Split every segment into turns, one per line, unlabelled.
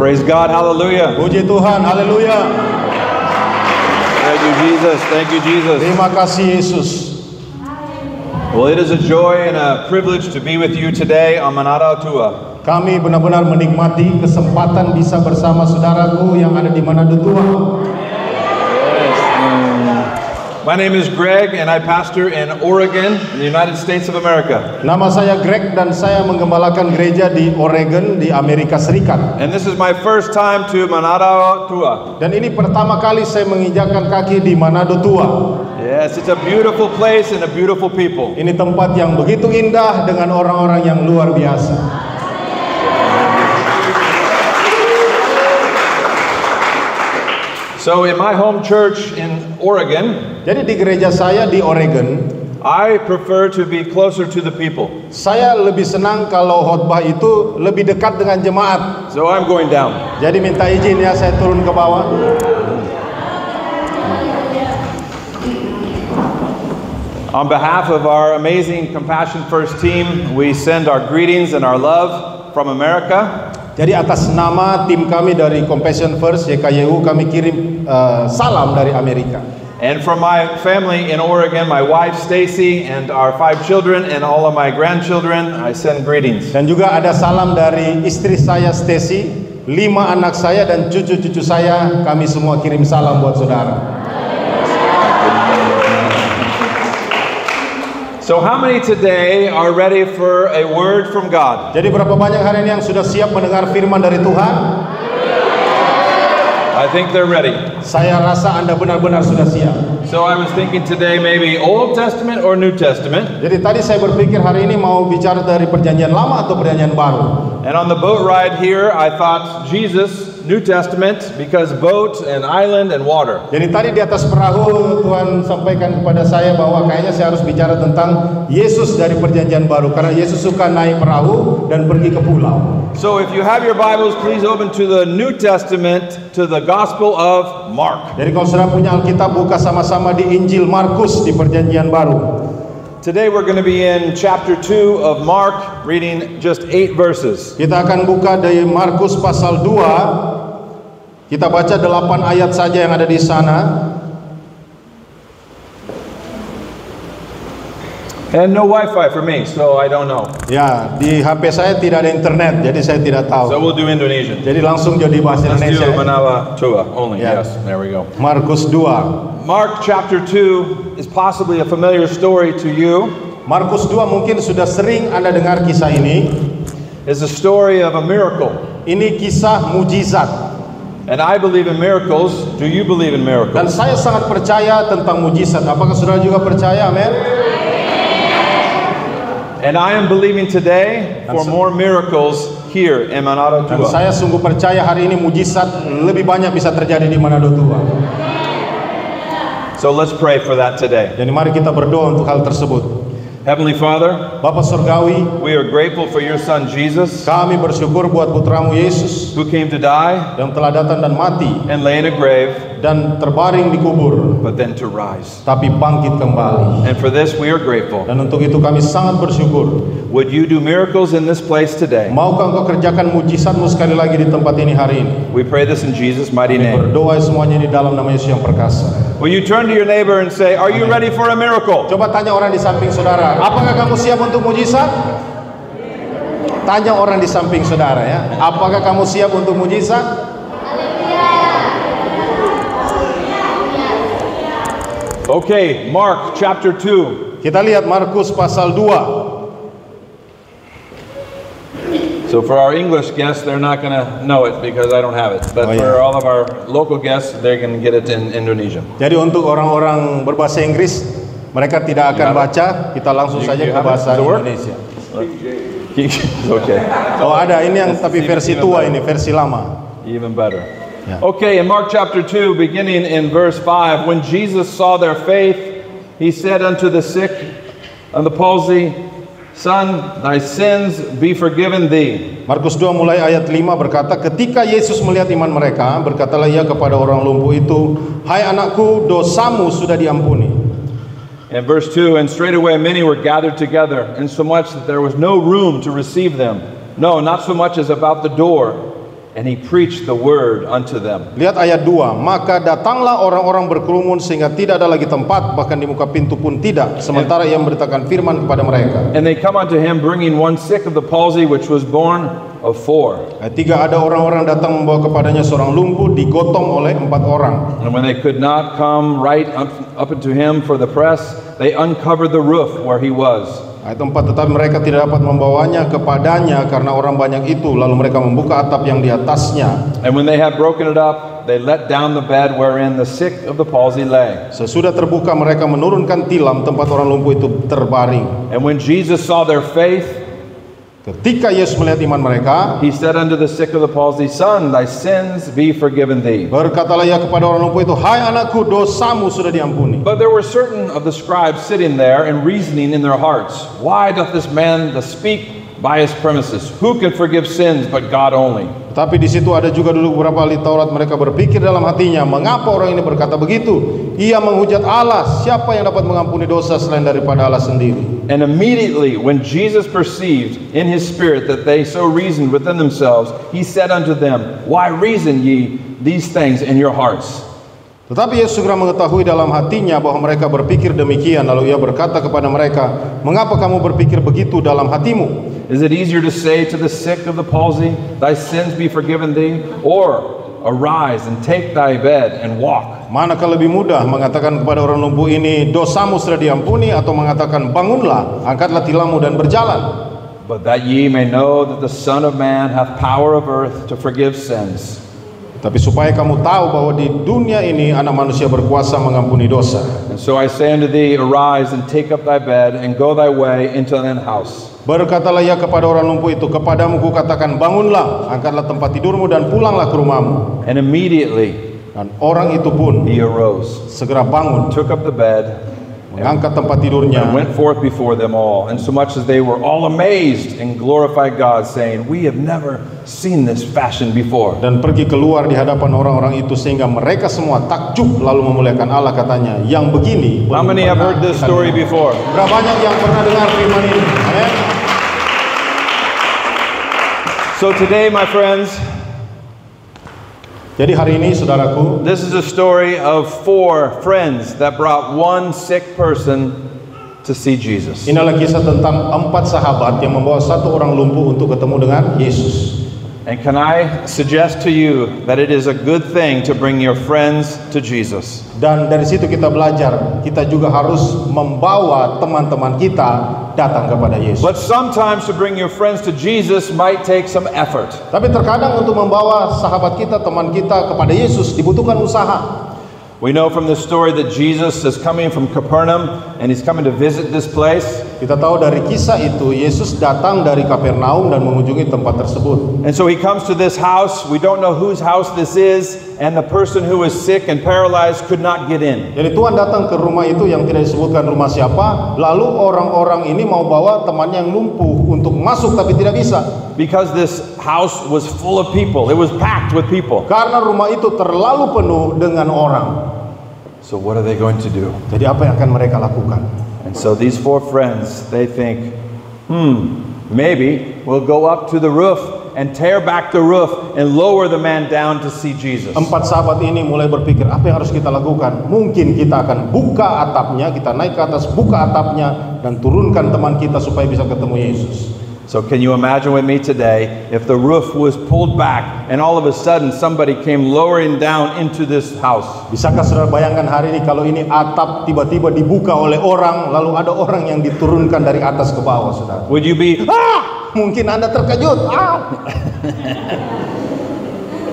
Praise God, hallelujah.
Puji Tuhan, haleluya.
Thank you, Jesus. Thank you, Jesus.
Terima kasih Yesus.
Well, it is a joy and a privilege to be with you today on Manada Tua.
Kami benar-benar menikmati kesempatan bisa bersama saudaraku yang ada di Manado Tua.
My name is Greg and I pastor in Oregon, in the United States of America.
Nama saya Greg dan saya menggembalakan gereja di Oregon di Amerika Serikat.
And this is my first time to Manada Tua.
Dan ini pertama kali saya menginjakkan kaki di Manado Tua.
Yes, it's a beautiful place and a beautiful people.
Ini tempat yang begitu indah dengan orang-orang yang luar biasa.
So in my home church in Oregon,
jadi di gereja saya di Oregon,
I prefer to be closer to the people.
Saya lebih senang kalau khotbah itu lebih dekat dengan jemaat.
So I'm going down.
Jadi minta izin ya saya turun ke bawah.
On behalf of our amazing Compassion First team, we send our greetings and our love from America.
Jadi atas nama tim kami dari Compassion First YKYU kami kirim salam dari Amerika.
And from my family in Oregon, my wife Stacy and our 5 children and all of my grandchildren, I send greetings.
Dan juga ada salam dari istri saya Stacy, 5 anak saya dan cucu-cucu saya, kami semua kirim salam buat saudara.
So how many today are ready for a word from God?
Jadi berapa banyak hari ini yang sudah siap mendengar firman dari Tuhan?
I think they're ready.
Saya rasa Anda benar-benar sudah siap.
So I was thinking today maybe Old Testament or New Testament.
Jadi tadi saya berpikir hari ini mau bicara dari perjanjian lama atau perjanjian baru.
And on the boat ride here, I thought Jesus, New Testament, because boat and island and water.
Jadi tadi di atas perahu Tuhan sampaikan kepada saya bahwa kayaknya saya harus bicara tentang Yesus dari perjanjian baru karena Yesus suka naik perahu dan pergi ke pulau.
So if you have your Bibles, please open to the New Testament, to the Gospel of Mark.
Jadi kalau sudah punya Alkitab, buka sama-sama di Injil Markus di perjanjian baru.
Today we're going to be in chapter 2 of Mark, reading just 8 verses.
Kita akan buka dari Markus pasal 2. Kita baca 8 ayat saja yang ada di sana.
And no Wi-Fi for me, so I don't know.
Ya, di HP saya tidak ada internet, jadi saya tidak tahu.
So we'll do Indonesian.
Jadi langsung jadi bahasa
Let's
Indonesia.
do Manawa Tua only.
Yeah.
Yes, there we go.
Markus 2.
Mark chapter 2 is possibly a familiar story to you.
Markus 2 mungkin sudah sering Anda dengar kisah ini.
It's a story of a miracle.
Ini kisah mujizat.
And I believe in miracles. Do you believe in
Dan
miracles?
saya sangat percaya tentang mujizat. Apakah saudara juga percaya? Amin.
And I am believing today for more miracles here in Manado
Dan
Tua.
saya sungguh percaya hari ini mujizat lebih banyak bisa terjadi di Manado Tua.
So let's pray for that today.
Jadi mari kita berdoa untuk hal tersebut.
Heavenly Father,
Bapa Surgawi,
we are grateful for your Son Jesus,
kami bersyukur buat putramu Yesus
who came to die
yang telah datang dan mati
and lay in a grave,
dan terbaring di kubur,
but then to rise.
tapi bangkit kembali.
And for this we are grateful.
Dan untuk itu kami sangat bersyukur.
Would you do miracles in this place today?
Maukah engkau kerjakan mujizatmu sekali lagi di tempat ini hari ini?
We pray this in Jesus' mighty
Kami
name.
berdoa semuanya di dalam nama Yesus yang perkasa.
Will you turn to your neighbor and say, are you ready for a miracle?
Coba tanya orang di samping saudara, apakah kamu siap untuk mujizat? Tanya orang di samping saudara ya, apakah kamu siap untuk mujizat?
Okay, Mark chapter 2.
Kita lihat Markus pasal 2.
So for our English guests, they're not going to know it because I don't have it. But
Oh, yeah.
for all of our local guests, they're going to get it in Indonesian.
Jadi untuk orang-orang berbahasa Inggris, mereka tidak akan baca, kita langsung saja
you
ke
have it?
bahasa
Does it work?
Indonesia.
Okay,
Oh ada, ini yang tapi versi tua ini, versi lama.
even better.
Yeah.
Okay, in Mark chapter 2, beginning in verse 5, when Jesus saw their faith, he said unto the sick and the palsy, Son, thy sins be forgiven thee.
Markus 2 mulai ayat 5 berkata, ketika Yesus melihat iman mereka, berkatalah ia kepada orang lumpuh itu, hai anakku, dosamu sudah diampuni.
In verse 2, and straightway many were gathered together, insomuch that there was no room to receive them. No, not so much as about the door. and he preached the word unto them.
Lihat ayat 2. Maka datanglah orang-orang berkerumun sehingga tidak ada lagi tempat, bahkan di muka pintu pun tidak, sementara ia memberitakan firman kepada mereka.
And they come unto him, bringing one sick of the palsy, which was born of 4.
Ayat 3, ada orang-orang datang membawa kepadanya seorang lumpuh digotong oleh 4 orang.
And when they could not come right up unto him for the press, they uncovered the roof where he was.
Ayat 4, tetapi mereka tidak dapat membawanya kepadanya karena orang banyak itu, lalu mereka membuka atap yang di atasnya.
And when they had broken it up, they let down the bed wherein the sick of the palsy lay.
Sesudah terbuka, mereka menurunkan tilam tempat orang lumpuh itu terbaring.
And when Jesus saw their faith,
ketika Yesus melihat iman mereka,
he said unto the sick of the palsy, Son, thy sins be forgiven thee.
berkatalah ia kepada orang lumpuh itu, hai anakku, dosamu sudah diampuni.
But there were certain of the scribes sitting there and reasoning in their hearts, Why doth this man thus speak by his premises? Who can forgive sins but God only?
Tapi di situ ada juga dulu beberapa ahli Taurat, mereka berpikir dalam hatinya, mengapa orang ini berkata begitu? Ia menghujat Allah, siapa yang dapat mengampuni dosa selain daripada Allah sendiri?
And immediately when Jesus perceived in his spirit that they so reasoned within themselves, he said unto them, Why reason ye these things in your hearts?
Tetapi Yesus segera mengetahui dalam hatinya bahwa mereka berpikir demikian, lalu ia berkata kepada mereka, mengapa kamu berpikir begitu dalam hatimu?
Is it easier to say to the sick of the palsy, Thy sins be forgiven thee? Or, arise and take thy bed and walk?
Manakah lebih mudah, mengatakan kepada orang lumpuh ini, dosamu sudah diampuni, atau mengatakan, bangunlah, angkatlah tilammu dan berjalan?
But that ye may know that the Son of Man hath power of earth to forgive sins.
Tapi supaya kamu tahu bahwa di dunia ini anak manusia berkuasa mengampuni dosa.
And so I say unto thee, arise and take up thy bed and go thy way into thine house.
Berkatalah ia kepada orang lumpuh itu, kepadamu kukatakan, bangunlah, angkatlah tempat tidurmu dan pulanglah ke rumahmu.
And immediately
Dan orang itu pun
he arose,
segera bangun,
took up the bed,
mengangkat tempat tidurnya,
and went forth before them all, and so much as they were all amazed and glorified God, saying, We have never seen this fashion before.
dan pergi keluar di hadapan orang-orang itu sehingga mereka semua takjub lalu memuliakan Allah, katanya, yang begini.
How many have heard this story before?
Berapa banyak yang pernah dengar firman ini? Amen.
So today, my friends,
Jadi hari ini, saudaraku,
this is a story of 4 friends that brought one sick person to see Jesus.
inilah kisah tentang 4 sahabat yang membawa 1 orang lumpuh untuk ketemu dengan Yesus.
And can I suggest to you that it is a good thing to bring your friends to Jesus?
Dan dari situ kita belajar, kita juga harus membawa teman-teman kita datang kepada Yesus.
But sometimes to bring your friends to Jesus might take some effort.
Tapi terkadang untuk membawa sahabat kita, teman kita kepada Yesus dibutuhkan usaha.
We know from the story that Jesus is coming from Capernaum and he's coming to visit this place.
Kita tahu dari kisah itu, Yesus datang dari Kapernaum dan mengunjungi tempat tersebut.
And so he comes to this house. We don't know whose house this is, and the person who was sick and paralyzed could not get in.
Jadi Tuhan datang ke rumah itu yang tidak disebutkan rumah siapa. Lalu orang-orang ini mau bawa temannya yang lumpuh untuk masuk tapi tidak bisa.
Because this house was full of people. It was packed with people.
Karena rumah itu terlalu penuh dengan orang.
So what are they going to do?
Jadi apa yang akan mereka lakukan?
And so these 4 friends, they think, maybe we'll go up to the roof and tear back the roof and lower the man down to see Jesus.
4 sahabat ini mulai berpikir, apa yang harus kita lakukan? Mungkin kita akan buka atapnya, kita naik ke atas, buka atapnya, dan turunkan teman kita supaya bisa ketemu Yesus.
So can you imagine with me today if the roof was pulled back and all of a sudden somebody came lowering down into this house?
Bisakah saudara bayangkan hari ini kalau ini atap tiba-tiba dibuka oleh orang, lalu ada orang yang diturunkan dari atas ke bawah, saudara?
Would you be,
Mungkin Anda terkejut.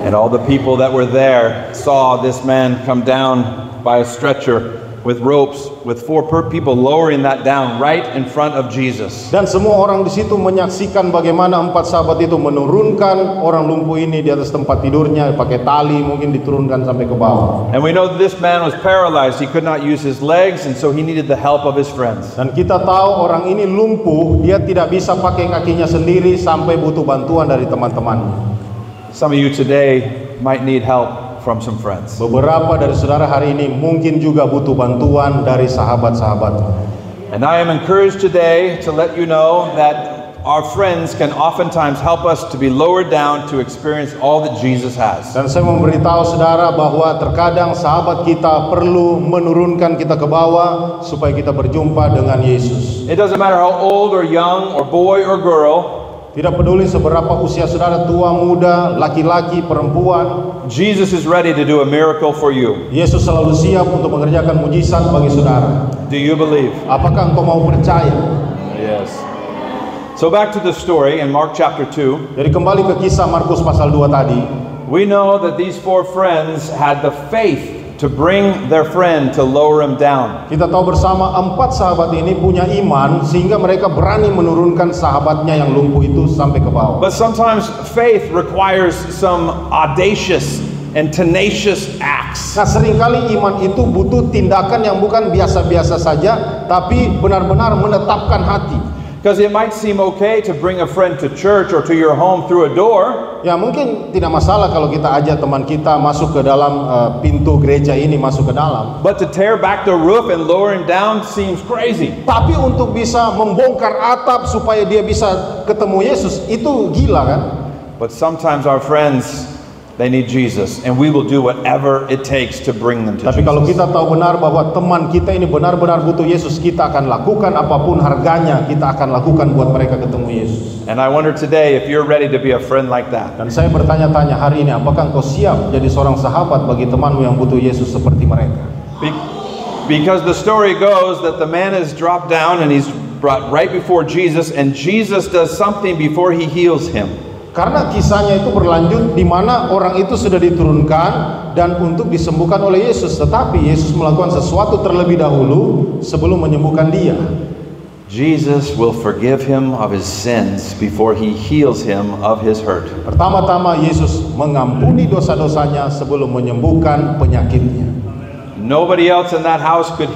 And all the people that were there saw this man come down by a stretcher with ropes, with 4 people lowering that down right in front of Jesus.
Dan semua orang di situ menyaksikan bagaimana 4 sahabat itu menurunkan orang lumpuh ini di atas tempat tidurnya, pakai tali mungkin diturunkan sampai ke bawah.
And we know that this man was paralyzed. He could not use his legs, and so he needed the help of his friends.
Dan kita tahu orang ini lumpuh, dia tidak bisa pakai kakinya sendiri sampai butuh bantuan dari teman-temannya.
Some of you today might need help from some friends.
Beberapa dari saudara hari ini mungkin juga butuh bantuan dari sahabat-sahabat.
And I am encouraged today to let you know that our friends can oftentimes help us to be lowered down to experience all that Jesus has.
Dan saya memberitahu saudara bahwa terkadang sahabat kita perlu menurunkan kita ke bawah supaya kita berjumpa dengan Yesus.
It doesn't matter how old or young or boy or girl.
Tidak peduli seberapa usia saudara, tua, muda, laki-laki, perempuan.
Jesus is ready to do a miracle for you.
Yesus selalu siap untuk mengerjakan mujizat bagi saudara.
Do you believe?
Apakah engkau mau percaya?
Yes. So back to the story in Mark chapter 2.
Jadi kembali ke kisah Markus pasal 2 tadi.
We know that these four friends had the faith to bring their friend to lower him down.
Kita tahu bersama 4 sahabat ini punya iman sehingga mereka berani menurunkan sahabatnya yang lumpuh itu sampai ke bawah.
But sometimes faith requires some audacious and tenacious acts.
Nah, seringkali iman itu butuh tindakan yang bukan biasa-biasa saja, tapi benar-benar menetapkan hati.
Because it might seem okay to bring a friend to church or to your home through a door.
Ya mungkin tidak masalah kalau kita ajak teman kita masuk ke dalam pintu gereja ini, masuk ke dalam.
But to tear back the roof and lower him down seems crazy.
Tapi untuk bisa membongkar atap supaya dia bisa ketemu Yesus, itu gila kan?
But sometimes our friends, they need Jesus, and we will do whatever it takes to bring them to
Tapi kalau
Jesus.
kita tahu benar bahwa teman kita ini benar-benar butuh Yesus, kita akan lakukan apapun harganya, kita akan lakukan buat mereka ketemu Yesus.
And I wonder today if you're ready to be a friend like that.
Dan saya bertanya-tanya hari ini, apakah engkau siap jadi seorang sahabat bagi temanmu yang butuh Yesus seperti mereka?
Because the story goes that the man is dropped down and he's brought right before Jesus, and Jesus does something before he heals him.
Karena kisahnya itu berlanjut di mana orang itu sudah diturunkan dan untuk disembuhkan oleh Yesus, tetapi Yesus melakukan sesuatu terlebih dahulu sebelum menyembuhkan dia.
Jesus will forgive him of his sins before he heals him of his hurt.
Pertama-tama Yesus mengampuni dosa-dosanya sebelum menyembuhkan penyakitnya.
Nobody else in that house could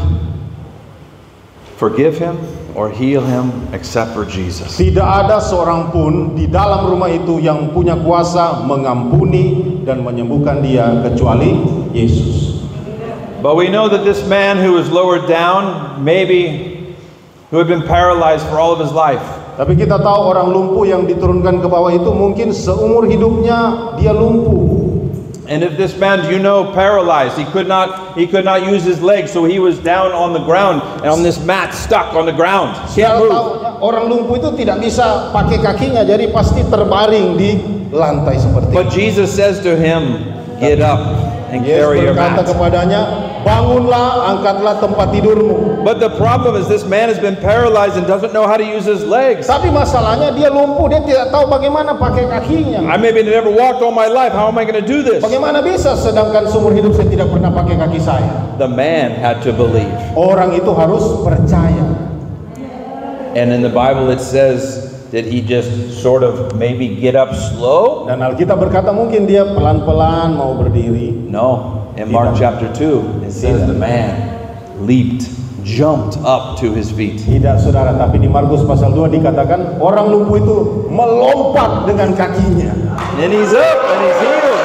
forgive him or heal him except for Jesus.
Tidak ada seorang pun di dalam rumah itu yang punya kuasa mengampuni dan menyembuhkan dia kecuali Yesus.
But we know that this man who was lowered down, maybe who had been paralyzed for all of his life.
Tapi kita tahu orang lumpuh yang diturunkan ke bawah itu mungkin seumur hidupnya dia lumpuh.
And if this man, you know, paralyzed, he could not use his legs, so he was down on the ground and on this mat, stuck on the ground. Can't move.
Orang lumpuh itu tidak bisa pakai kakinya, jadi pasti terbaring di lantai seperti itu.
But Jesus says to him, "Get up and carry
Yesus
your
berkata
mat."
kepadanya, bangunlah, angkatlah tempat tidurmu.
But the problem is this man has been paralyzed and doesn't know how to use his legs.
Tapi masalahnya dia lumpuh, dia tidak tahu bagaimana pakai kakinya.
I maybe never walked all my life. How am I going to do this?
Bagaimana bisa sedangkan seumur hidup saya tidak pernah pakai kaki saya?
The man had to believe.
Orang itu harus percaya.
And in the Bible it says, did he just sort of maybe get up slow?
Dan Alkitab berkata mungkin dia pelan-pelan mau berdiri.
No. In Mark chapter 2, it says the man leaped, jumped up to his feet.
Tidak saudara, tapi di Markus pasal 2 dikatakan orang lumpuh itu melompat dengan kakinya.
And he's up and he's healed.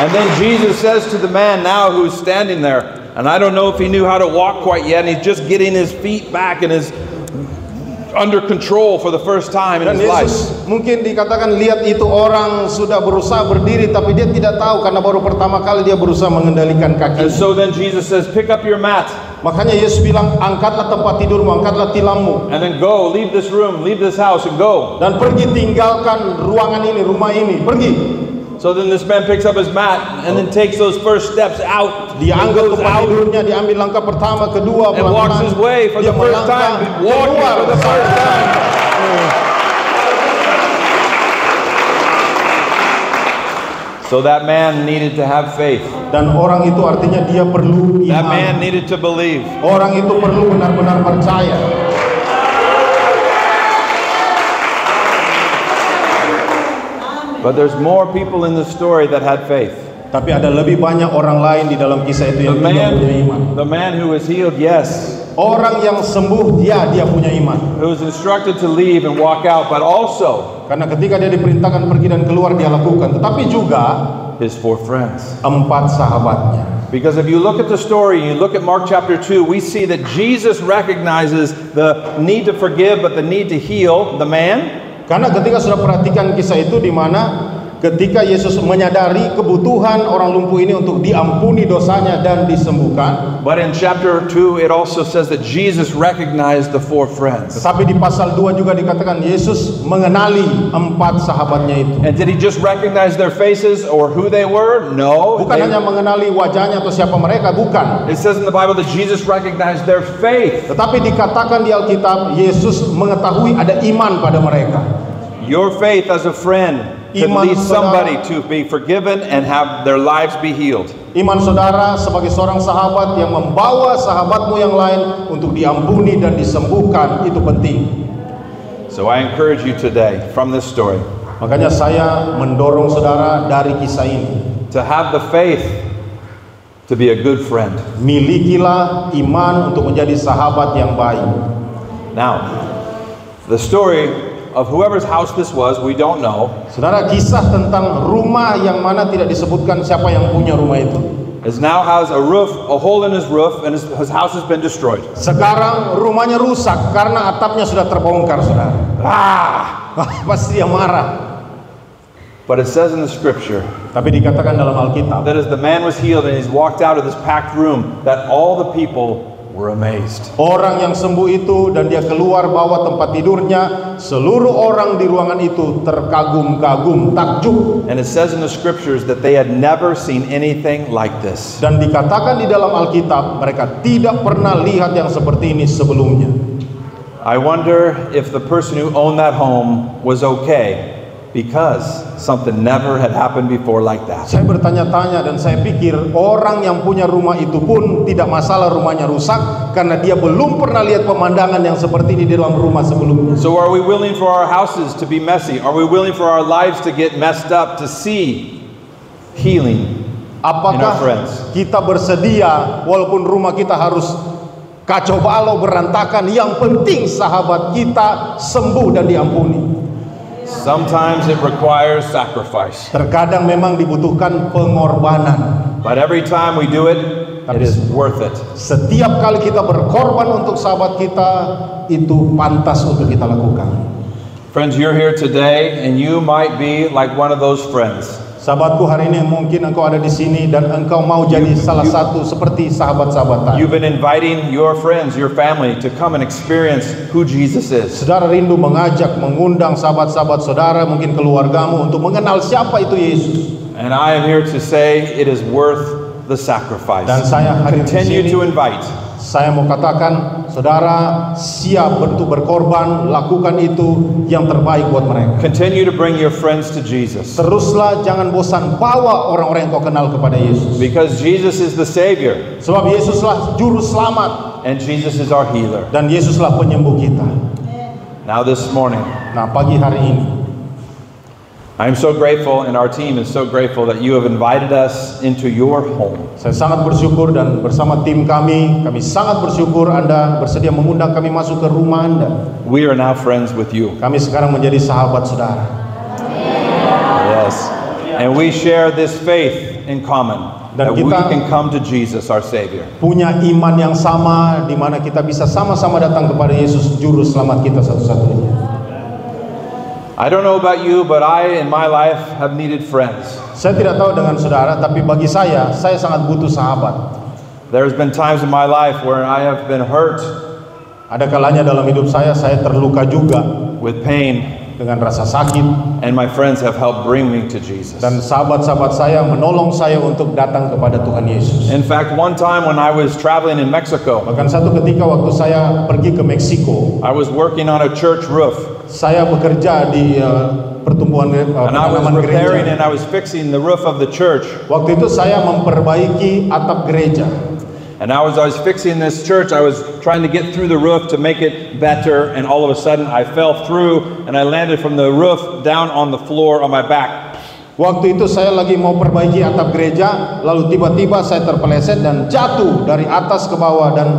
And then Jesus says to the man now who's standing there, and I don't know if he knew how to walk quite yet, and he's just getting his feet back and is under control for the first time in
Dan
his life.
Yesus mungkin dikatakan lihat itu orang sudah berusaha berdiri tapi dia tidak tahu karena baru pertama kali dia berusaha mengendalikan
And
kakinya.
so then Jesus says, pick up your mat
Makanya Yesus bilang angkatlah tempat tidurmu, angkatlah tilammu
and then go, leave this room, leave this house and go.
dan pergi tinggalkan ruangan ini, rumah ini, pergi.
So then this man picks up his mat and then takes those first steps out.
Dia
He
angkat
goes
tempat
out
tidurnya, diambil langkah pertama, kedua,
and walks his way for the
dia
first time.
melangkah
Walking
keluar
for the first time. So that man needed to have faith.
Dan orang itu artinya dia perlu
That
iman.
man needed to believe.
Orang itu perlu benar-benar percaya.
But there's more people in the story that had faith.
Tapi ada lebih banyak orang lain di dalam kisah itu yang tidak punya iman.
The man who was healed, yes,
Orang yang sembuh, dia punya iman.
who was instructed to leave and walk out, but also
Karena ketika dia diperintahkan pergi dan keluar, dia lakukan. Tetapi juga
his four friends.
4 sahabatnya.
Because if you look at the story, you look at Mark chapter 2, we see that Jesus recognizes the need to forgive, but the need to heal the man.
Karena ketika sudah perhatikan kisah itu di mana ketika Yesus menyadari kebutuhan orang lumpuh ini untuk diampuni dosanya dan disembuhkan.
But in chapter 2 it also says that Jesus recognized the 4 friends.
Tetapi di pasal 2 juga dikatakan Yesus mengenali 4 sahabatnya itu.
And did he just recognize their faces or who they were? No.
Bukan hanya mengenali wajahnya atau siapa mereka, bukan.
It says in the Bible that Jesus recognized their faith.
Tetapi dikatakan di Alkitab Yesus mengetahui ada iman pada mereka.
Your faith as a friend can lead somebody to be forgiven and have their lives be healed.
Iman saudara sebagai seorang sahabat yang membawa sahabatmu yang lain untuk diampuni dan disembuhkan, itu penting.
So I encourage you today from this story.
Makanya saya mendorong saudara dari kisah ini
to have the faith to be a good friend.
Milikilah iman untuk menjadi sahabat yang baik.
Now, the story of whoever's house this was, we don't know.
Saudara, kisah tentang rumah yang mana tidak disebutkan siapa yang punya rumah itu.
Is now has a roof, a hole in his roof, and his house has been destroyed.
Sekarang rumahnya rusak karena atapnya sudah terbongkar, saudara. Pasti dia marah.
But it says in the scripture,
tapi dikatakan dalam Alkitab,
that as the man was healed and he's walked out of this packed room, that all the people were amazed.
Orang yang sembuh itu dan dia keluar bawa tempat tidurnya, seluruh orang di ruangan itu terkagum-kagum, takjub.
And it says in the scriptures that they had never seen anything like this.
Dan dikatakan di dalam Alkitab mereka tidak pernah lihat yang seperti ini sebelumnya.
I wonder if the person who owned that home was okay because something never had happened before like that.
Saya bertanya-tanya dan saya pikir orang yang punya rumah itu pun tidak masalah rumahnya rusak karena dia belum pernah lihat pemandangan yang seperti ini di dalam rumah sebelumnya.
So are we willing for our houses to be messy? Are we willing for our lives to get messed up to see healing in our friends?
Apakah kita bersedia walaupun rumah kita harus kacau balau berantakan, yang penting sahabat kita sembuh dan diampuni?
Sometimes it requires sacrifice.
Terkadang memang dibutuhkan pengorbanan.
But every time we do it, it is worth it.
Setiap kali kita berkorban untuk sahabat kita, itu pantas untuk kita lakukan.
Friends, you're here today and you might be like one of those friends.
Sahabatku, hari ini mungkin engkau ada di sini dan engkau mau jadi salah satu seperti sahabat-sahabat tadi.
You've been inviting your friends, your family to come and experience who Jesus is.
Saudara rindu mengajak, mengundang sahabat-sahabat saudara, mungkin keluargamu untuk mengenal siapa itu Yesus.
And I am here to say it is worth the sacrifice.
Dan saya hari
Continue
ini
to invite.
saya mau katakan, saudara siap untuk berkorban, lakukan itu yang terbaik buat mereka.
Continue to bring your friends to Jesus.
Teruslah, jangan bosan bawa orang-orang yang kau kenal kepada Yesus.
Because Jesus is the Savior.
Sebab Yesuslah juru selamat.
And Jesus is our healer.
Dan Yesuslah penyembuh kita.
Now this morning,
Nah, pagi hari ini,
I'm so grateful and our team is so grateful that you have invited us into your home.
saya sangat bersyukur dan bersama tim kami sangat bersyukur Anda bersedia mengundang kami masuk ke rumah Anda.
We are now friends with you.
Kami sekarang menjadi sahabat saudara.
Yes. And we share this faith in common. That we can come to Jesus, our Savior.
Punya iman yang sama di mana kita bisa sama-sama datang kepada Yesus juru selamat kita satu-satunya.
I don't know about you, but I in my life have needed friends.
Saya tidak tahu dengan saudara, tapi bagi saya sangat butuh sahabat.
There's been times in my life where I have been hurt.
Ada kalanya dalam hidup saya terluka juga
with pain.
Dengan rasa sakit,
and my friends have helped bring me to Jesus.
Dan sahabat-sahabat saya menolong saya untuk datang kepada Tuhan Yesus.
In fact, one time when I was traveling in Mexico,
bahkan satu ketika waktu saya pergi ke Meksiko,
I was working on a church roof.
Saya bekerja di pertumbuhan
and I was repairing and I was fixing the roof of the church.
Waktu itu saya memperbaiki atap gereja.
And I was fixing this church. I was trying to get through the roof to make it better, and all of a sudden I fell through and I landed from the roof down on the floor on my back.
Waktu itu saya lagi mau perbaiki atap gereja, lalu tiba-tiba saya terpeleset dan jatuh dari atas ke bawah dan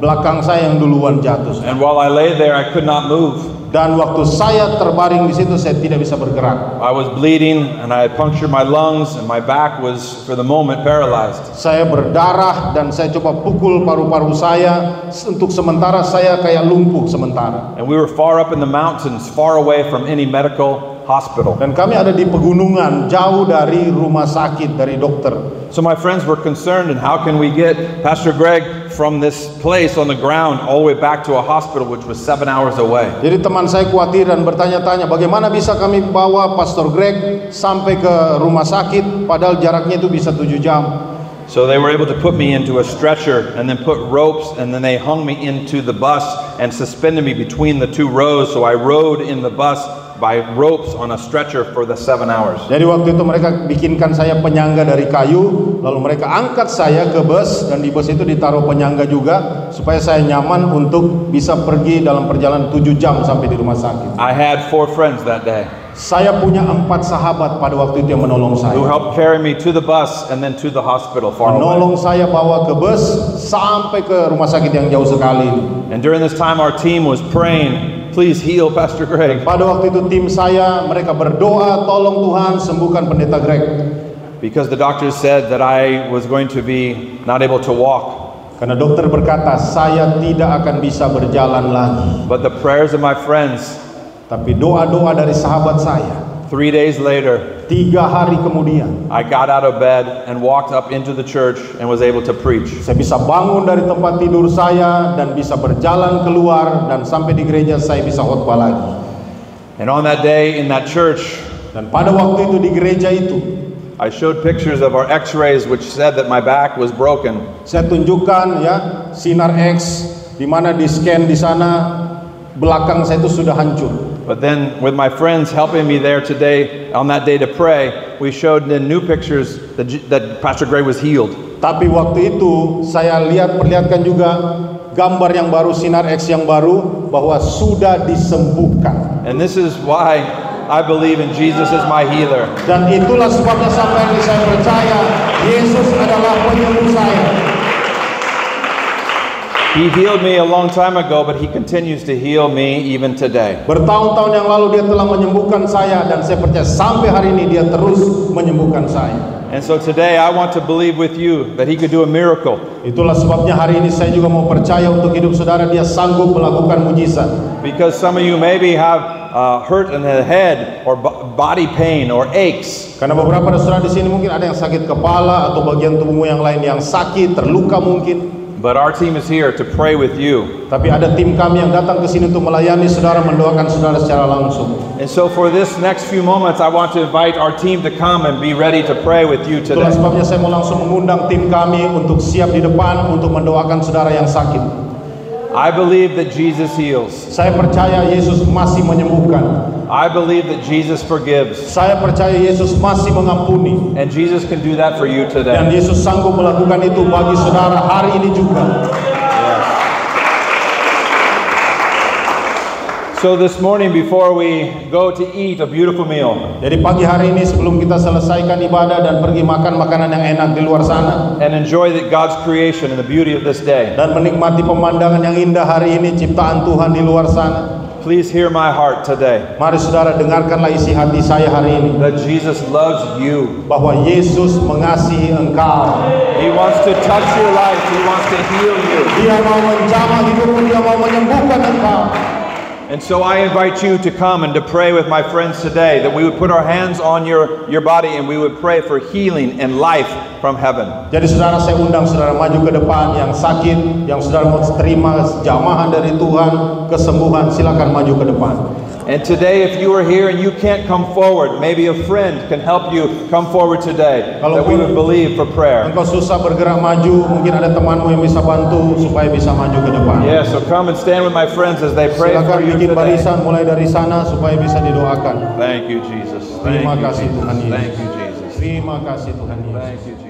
belakang saya yang duluan jatuh.
And while I lay there, I could not move.
Dan waktu saya terbaring di situ, saya tidak bisa bergerak.
I was bleeding and I had punctured my lungs and my back was for the moment paralyzed.
Saya berdarah dan saya coba pukul paru-paru saya. Untuk sementara saya kayak lumpuh sementara.
And we were far up in the mountains, far away from any medical hospital.
Dan kami ada di pegunungan, jauh dari rumah sakit, dari dokter.
So my friends were concerned, and how can we get Pastor Greg from this place on the ground all the way back to a hospital which was 7 hours away?
Jadi teman saya khawatir dan bertanya-tanya, bagaimana bisa kami bawa Pastor Greg sampai ke rumah sakit padahal jaraknya itu bisa 7 jam.
So they were able to put me into a stretcher and then put ropes, and then they hung me into the bus and suspended me between the two rows. So I rode in the bus by ropes on a stretcher for the 7 hours.
Jadi waktu itu mereka bikinkan saya penyangga dari kayu, lalu mereka angkat saya ke bus, dan di bus itu ditaruh penyangga juga supaya saya nyaman untuk bisa pergi dalam perjalanan 7 jam sampai di rumah sakit.
I had 4 friends that day
Saya punya 4 sahabat pada waktu itu yang menolong
who
saya.
helped carry me to the bus and then to the hospital far away.
Menolong saya bawa ke bus sampai ke rumah sakit yang jauh sekali.
And during this time our team was praying, please heal Pastor Greg.
Pada waktu itu tim saya, mereka berdoa, tolong Tuhan sembuhkan pendeta Greg.
Because the doctors said that I was going to be not able to walk.
Karena dokter berkata, saya tidak akan bisa berjalan lagi.
But the prayers of my friends,
Tapi doa-doa dari sahabat saya,
3 days later,
3 hari kemudian,
I got out of bed and walked up into the church and was able to preach.
saya bisa bangun dari tempat tidur saya dan bisa berjalan keluar, dan sampai di gereja saya bisa khotbah lagi.
And on that day in that church,
Dan pada waktu itu di gereja itu,
I showed pictures of our x-rays which said that my back was broken.
saya tunjukkan ya sinar X, di mana di scan di sana belakang saya itu sudah hancur.
But then with my friends helping me there today, on that day to pray, we showed the new pictures that Pastor Greg was healed.
Tapi waktu itu saya perlihatkan juga gambar yang baru, sinar X yang baru, bahwa sudah disembuhkan.
And this is why I believe in Jesus as my healer.
Dan itulah sebabnya sampai ini saya percaya Yesus adalah penyembuh saya.
He healed me a long time ago, but He continues to heal me even today.
Bertahun-tahun yang lalu dia telah menyembuhkan saya, dan saya percaya sampai hari ini dia terus menyembuhkan saya.
And so today I want to believe with you that He could do a miracle.
Itulah sebabnya hari ini saya juga mau percaya untuk hidup saudara, dia sanggup melakukan mujizat.
Because some of you maybe have hurt in the head or body pain or aches.
Karena beberapa saudara di sini mungkin ada yang sakit kepala atau bagian tubuhmu yang lain yang sakit, terluka mungkin.
But our team is here to pray with you.
Tapi ada tim kami yang datang ke sini untuk melayani saudara, mendoakan saudara secara langsung.
And so for this next few moments, I want to invite our team to come and be ready to pray with you
Itulah
today.
sebabnya saya mau langsung mengundang tim kami untuk siap di depan untuk mendoakan saudara yang sakit.
I believe that Jesus heals.
Saya percaya Yesus masih menyembuhkan.
I believe that Jesus forgives.
Saya percaya Yesus masih mengampuni.
And Jesus can do that for you
Dan
today.
Yesus sanggup melakukan itu bagi saudara hari ini juga.
So this morning before we go to eat a beautiful meal
Jadi pagi hari ini sebelum kita selesaikan ibadah dan pergi makan makanan yang enak di luar sana,
and enjoy God's creation and the beauty of this day,
dan menikmati pemandangan yang indah hari ini, ciptaan Tuhan di luar sana,
please hear my heart today.
mari saudara dengarkanlah isi hati saya hari ini,
That Jesus loves you.
bahwa Yesus mengasihi engkau.
He wants to touch your life. He wants to heal you.
Dia mau menjamah hidupmu, dia mau menyembuhkan engkau.
And so I invite you to come and to pray with my friends today, that we would put our hands on your body and we would pray for healing and life from heaven.
Jadi saudara, saya undang saudara maju ke depan, yang sakit, yang saudara mau terima jamahan dari Tuhan, kesembuhan, silakan maju ke depan.
And today, if you are here and you can't come forward, maybe a friend can help you come forward today, that we would believe for prayer.
Engkau susah bergerak maju, mungkin ada temanmu yang bisa bantu supaya bisa maju ke depan.
Yeah, so come and stand with my friends as they pray for
Silakan
you
bikin
today.
barisan mulai dari sana supaya bisa didoakan.
Thank you, Jesus. Thank
Terima
you,
kasih
Jesus.
Tuhan Yesus.
Thank you, Jesus.
Terima kasih Tuhan Yesus.
Thank you, Jesus.